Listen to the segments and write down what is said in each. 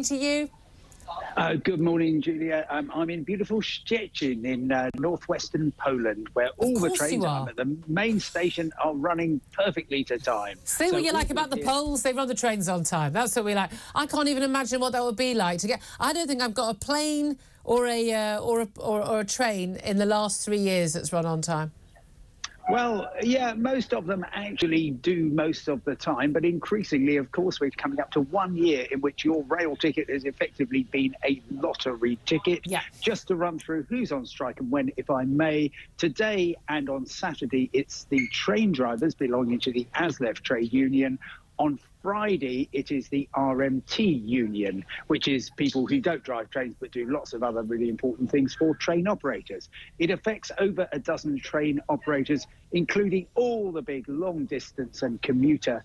To you. Good morning, Julia. I'm in beautiful Szczecin in northwestern Poland, where all the trains at the main station are running perfectly to time. See what you like about the Poles? They run the trains on time. That's what we like. I can't even imagine what that would be like to get. I don't think I've got a plane or a train in the last 3 years that's run on time. Well, yeah, most of them actually do most of the time, but increasingly, of course, we're coming up to 1 year in which your rail ticket has effectively been a lottery ticket. Yeah. Just to run through who's on strike and when, if I may, today and on Saturday, it's the train drivers belonging to the Aslef trade union. On Friday, it is the RMT union, which is people who don't drive trains but do lots of other really important things for train operators. It affects over a dozen train operators, including all the big long distance and commuter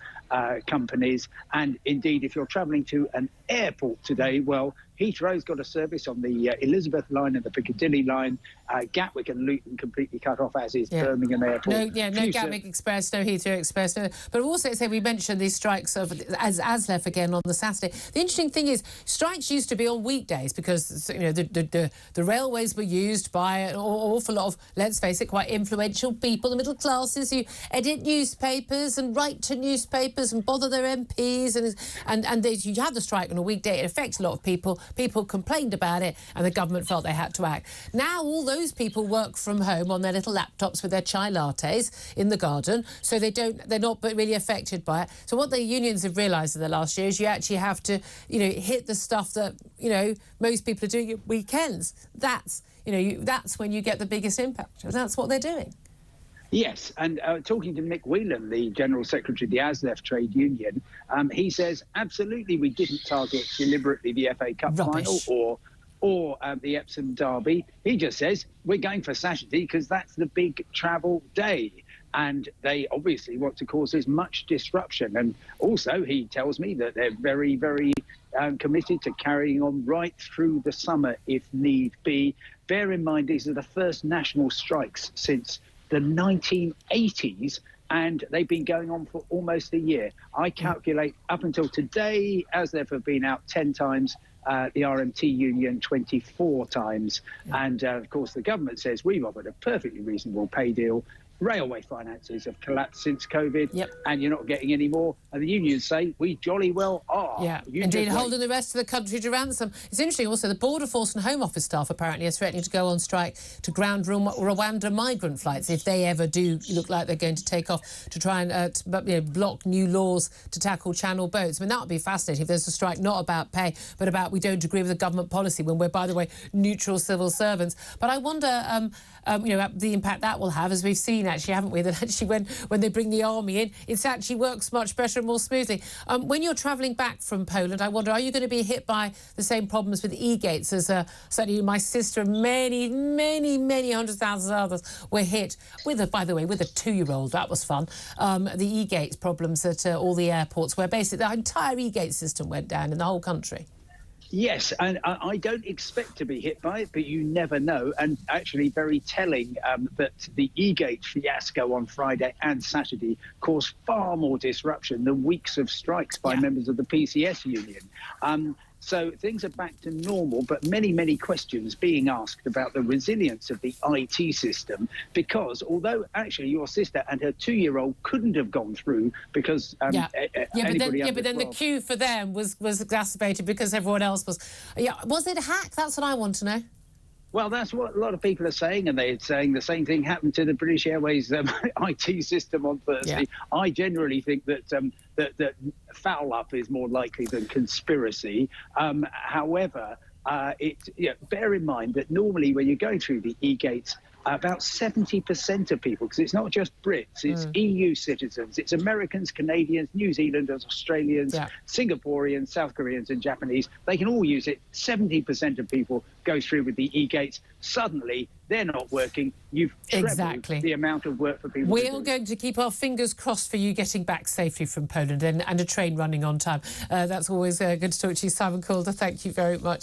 companies. And indeed, if you're travelling to an airport today, well, Heathrow's got a service on the Elizabeth line and the Piccadilly line. Gatwick and Luton completely cut off, as is Birmingham Airport. No Gatwick Express, no Heathrow Express. No. But also, we mentioned these strikes of Aslef again on the Saturday. The interesting thing is, strikes used to be on weekdays because the railways were used by an awful lot of, let's face it, quite influential people, the middle classes who edit newspapers and write to newspapers and bother their MPs, and you had the strike on a weekday. It affects a lot of people. People complained about it, and the government felt they had to act. Now all those people work from home on their little laptops with their chai lattes in the garden, so they're not really affected by it. So what the unions have realised in the last year is you actually have to, hit the stuff that most people are doing at weekends. That's when you get the biggest impact. And that's what they're doing. Yes, and talking to Mick Whelan, the General Secretary of the Aslef Trade Union, he says, absolutely, we didn't target deliberately the FA Cup final or the Epsom Derby. He just says, we're going for Saturday because that's the big travel day. And they obviously want to cause as much disruption. And also, he tells me that they're very, very committed to carrying on right through the summer if need be. Bear in mind, these are the first national strikes since the 1980s, and they've been going on for almost a year. I calculate up until today, Aslef have been out 10 times, the RMT union 24 times. And of course, the government says we've offered a perfectly reasonable pay deal. Railway finances have collapsed since COVID, and you're not getting any more. And the unions say we jolly well are. Yeah, indeed, holding the rest of the country to ransom. It's interesting also, the Border Force and Home Office staff apparently are threatening to go on strike to ground Rwanda migrant flights if they ever do look like they're going to take off, to try and block new laws to tackle channel boats. I mean, that would be fascinating if there's a strike not about pay, but about we don't agree with the government policy when we're, by the way, neutral civil servants. But I wonder, the impact that will have, as we've seen, actually, haven't we, that actually when they bring the army in, it actually works much better and more smoothly. When you're travelling back from Poland, I wonder, are you going to be hit by the same problems with e-gates as certainly my sister and many, many, many hundreds of thousands of others were hit with, by the way, with a 2-year-old. That was fun. The e-gates problems at all the airports, where basically the entire e-gate system went down in the whole country. Yes, and I don't expect to be hit by it, but you never know. And actually very telling that the e-gate fiasco on Friday and Saturday caused far more disruption than weeks of strikes by members of the PCS union. So things are back to normal, but many, many questions being asked about the resilience of the IT system, because although actually your sister and her 2-year-old couldn't have gone through because but then the queue for them was exacerbated because everyone else was. Was it a hack? That's what I want to know. Well, that's what a lot of people are saying, and they're saying the same thing happened to the British Airways IT system on Thursday. Yeah. I generally think that that foul up is more likely than conspiracy. However, bear in mind that normally when you're going through the e-gates, about 70% of people, because it's not just Brits, it's EU citizens, it's Americans, Canadians, New Zealanders, Australians, Singaporeans, South Koreans and Japanese. They can all use it. 70% of people go through with the e-gates. Suddenly, they're not working. You've trebled the amount of work for people. We're going to keep our fingers crossed for you getting back safely from Poland and a train running on time. That's always good to talk to you, Simon Calder. Thank you very much.